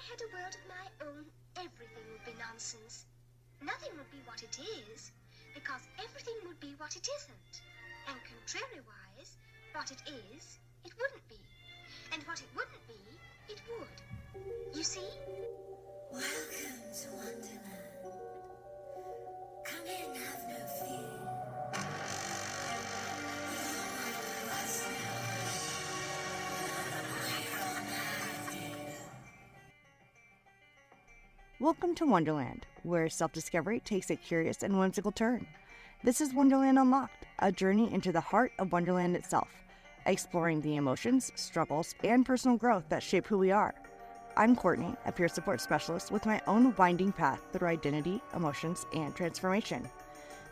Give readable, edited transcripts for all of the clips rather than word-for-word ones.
had a world of my own, everything would be nonsense. Nothing would be what it is, because everything would be what it isn't. And contrary-wise, what it is, it wouldn't be. And what it wouldn't be, it would. You see? Welcome to Wonderland. Come in, have no fear. Welcome to Wonderland, where self-discovery takes a curious and whimsical turn. This is Wonderland Unlocked, a journey into the heart of Wonderland itself, exploring the emotions, struggles, and personal growth that shape who we are. I'm Courtney, a peer support specialist with my own winding path through identity, emotions, and transformation.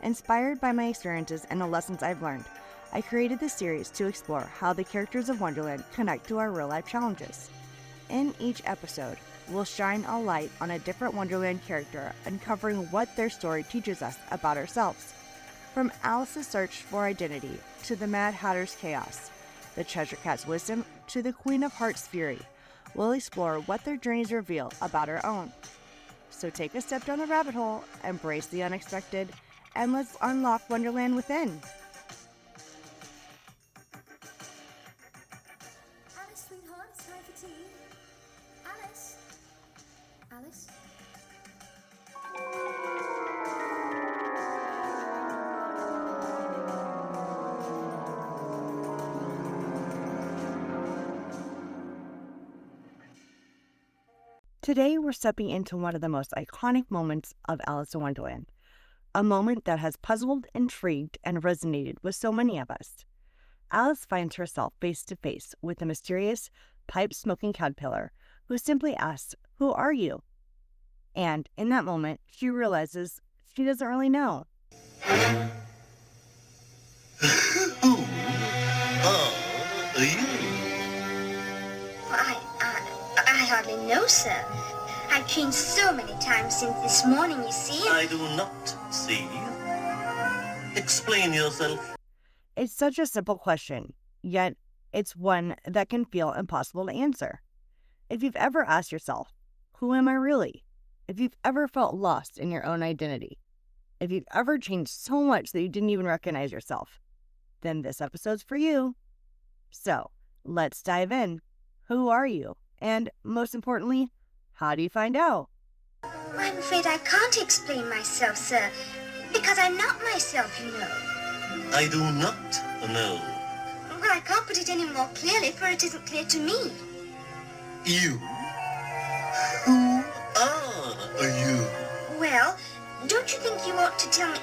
Inspired by my experiences and the lessons I've learned, I created this series to explore how the characters of Wonderland connect to our real-life challenges. In each episode, we'll shine a light on a different Wonderland character, uncovering what their story teaches us about ourselves. From Alice's search for identity to the Mad Hatter's chaos, the Treasure Cat's wisdom to the Queen of Hearts' fury, we'll explore what their journeys reveal about our own. So take a step down the rabbit hole, embrace the unexpected, and let's unlock Wonderland within. Alice, sweetheart, it's time for tea. Alice? Alice? Today, we're stepping into one of the most iconic moments of Alice in Wonderland, a moment that has puzzled, intrigued, and resonated with so many of us. Alice finds herself face to face with a mysterious, pipe-smoking caterpillar who simply asks, "Who are you?" And in that moment, she realizes she doesn't really know. Who are you? I hardly know, sir. I've changed so many times since this morning, you see. I do not see. Explain yourself. It's such a simple question, yet it's one that can feel impossible to answer. If you've ever asked yourself, who am I really? If you've ever felt lost in your own identity, if you've ever changed so much that you didn't even recognize yourself, then this episode's for you. So, let's dive in. Who are you? And most importantly, how do you find out? I'm afraid I can't explain myself, sir, because I'm not myself, you know. I do not know. Well, I can't put it any more clearly, for it isn't clear to me. You? Who are you? Well, don't you think you ought to tell me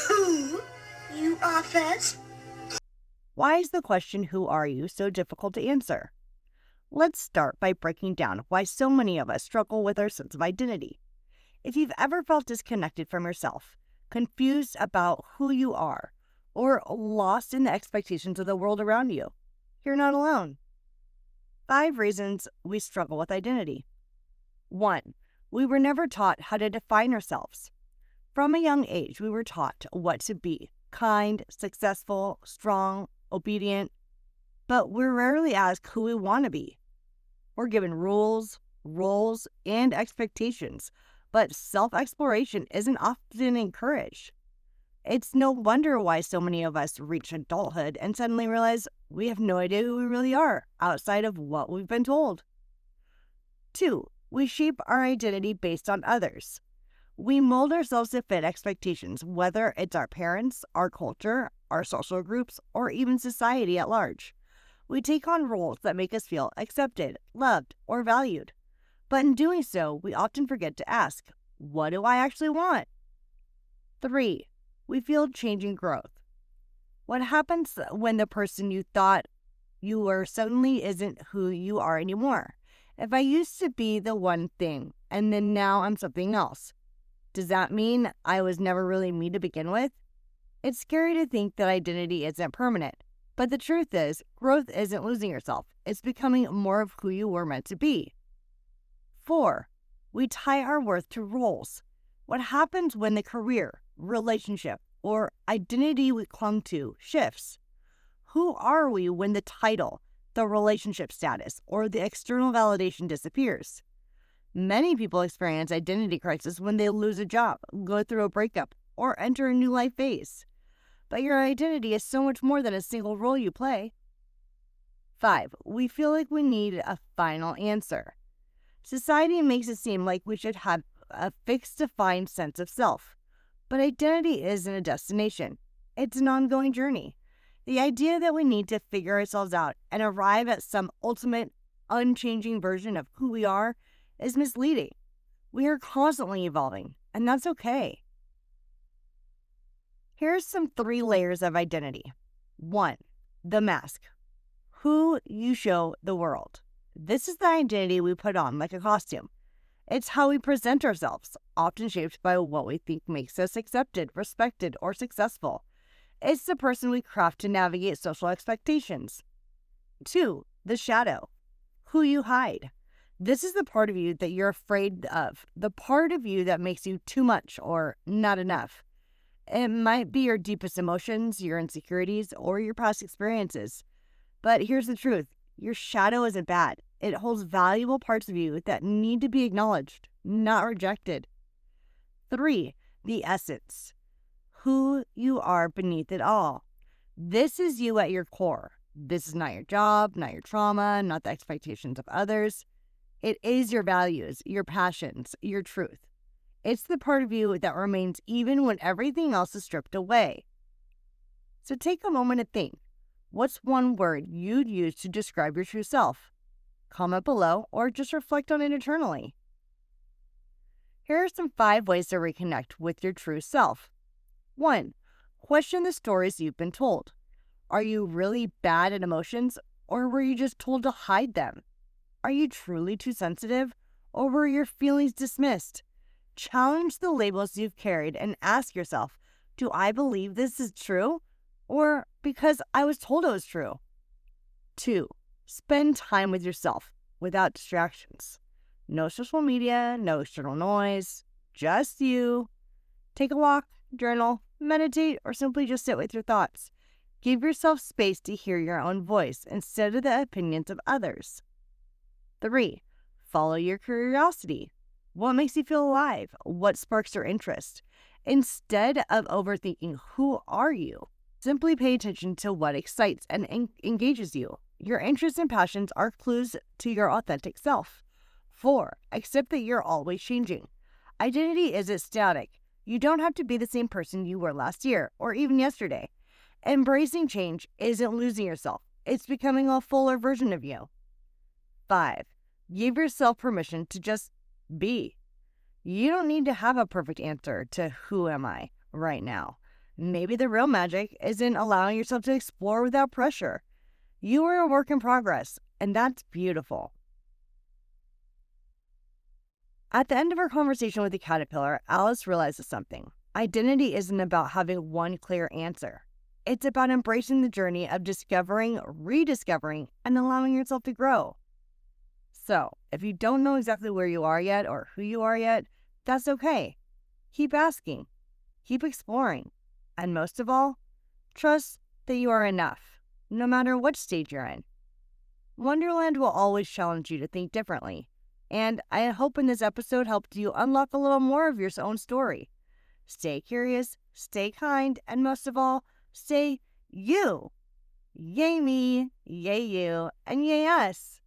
who you are first? Why is the question, who are you, so difficult to answer? Let's start by breaking down why so many of us struggle with our sense of identity. If you've ever felt disconnected from yourself, confused about who you are, or lost in the expectations of the world around you, you're not alone. 5 reasons we struggle with identity. 1. We were never taught how to define ourselves. From a young age, we were taught what to be: kind, successful, strong, obedient, but we're rarely asked who we want to be. We're given rules, roles, and expectations, but self-exploration isn't often encouraged. It's no wonder why so many of us reach adulthood and suddenly realize we have no idea who we really are outside of what we've been told. 2. We shape our identity based on others. We mold ourselves to fit expectations, whether it's our parents, our culture, our social groups, or even society at large. We take on roles that make us feel accepted, loved, or valued. But in doing so, we often forget to ask, what do I actually want? 3. We feel changing growth. What happens when the person you thought you were suddenly isn't who you are anymore? If I used to be the one thing, and then now I'm something else, does that mean I was never really me to begin with? It's scary to think that identity isn't permanent, but the truth is, growth isn't losing yourself. It's becoming more of who you were meant to be. 4. We tie our worth to roles. What happens when the career, relationship, or identity we clung to shifts? Who are we when the title, the relationship status, or the external validation disappears. Many people experience identity crisis when they lose a job, go through a breakup, or enter a new life phase. But your identity is so much more than a single role you play. 5. We feel like we need a final answer. Society makes it seem like we should have a fixed, defined sense of self. But identity isn't a destination. It's an ongoing journey. The idea that we need to figure ourselves out and arrive at some ultimate, unchanging version of who we are is misleading. We are constantly evolving, and that's okay. Here's some 3 layers of identity. 1. The mask. Who you show the world. This is the identity we put on like a costume. It's how we present ourselves, often shaped by what we think makes us accepted, respected, or successful. It's the person we craft to navigate social expectations. 2. The shadow. Who you hide. This is the part of you that you're afraid of, the part of you that makes you too much or not enough. It might be your deepest emotions, your insecurities, or your past experiences. But here's the truth. Your shadow isn't bad. It holds valuable parts of you that need to be acknowledged, not rejected. 3. The essence. Who you are beneath it all. This is you at your core. This is not your job, not your trauma, not the expectations of others. It is your values, your passions, your truth. It's the part of you that remains even when everything else is stripped away. So take a moment to think. What's one word you'd use to describe your true self? Comment below or just reflect on it internally. Here are some 5 ways to reconnect with your true self. 1. Question the stories you've been told. Are you really bad at emotions, or were you just told to hide them? Are you truly too sensitive, or were your feelings dismissed? Challenge the labels you've carried and ask yourself, do I believe this is true? Or because I was told it was true? 2. Spend time with yourself without distractions. No social media, no external noise, just you. Take a walk, journal, meditate, or simply just sit with your thoughts. Give yourself space to hear your own voice instead of the opinions of others. 3. Follow your curiosity. What makes you feel alive? What sparks your interest? Instead of overthinking who are you, simply pay attention to what excites and engages you. Your interests and passions are clues to your authentic self. 4. Accept that you're always changing. Identity isn't static. You don't have to be the same person you were last year or even yesterday. Embracing change isn't losing yourself. It's becoming a fuller version of you. 5. Give yourself permission to just be. You don't need to have a perfect answer to who am I right now. Maybe the real magic isn't allowing yourself to explore without pressure. You are a work in progress, and that's beautiful. At the end of our conversation with the caterpillar, Alice realizes something. Identity isn't about having one clear answer. It's about embracing the journey of discovering, rediscovering, and allowing yourself to grow. So, if you don't know exactly where you are yet or who you are yet, that's okay. Keep asking, keep exploring, and most of all, trust that you are enough, no matter what stage you're in. Wonderland will always challenge you to think differently, and I hope in this episode helped you unlock a little more of your own story. Stay curious, stay kind, and most of all, stay you. Yay me, yay you, and yay us.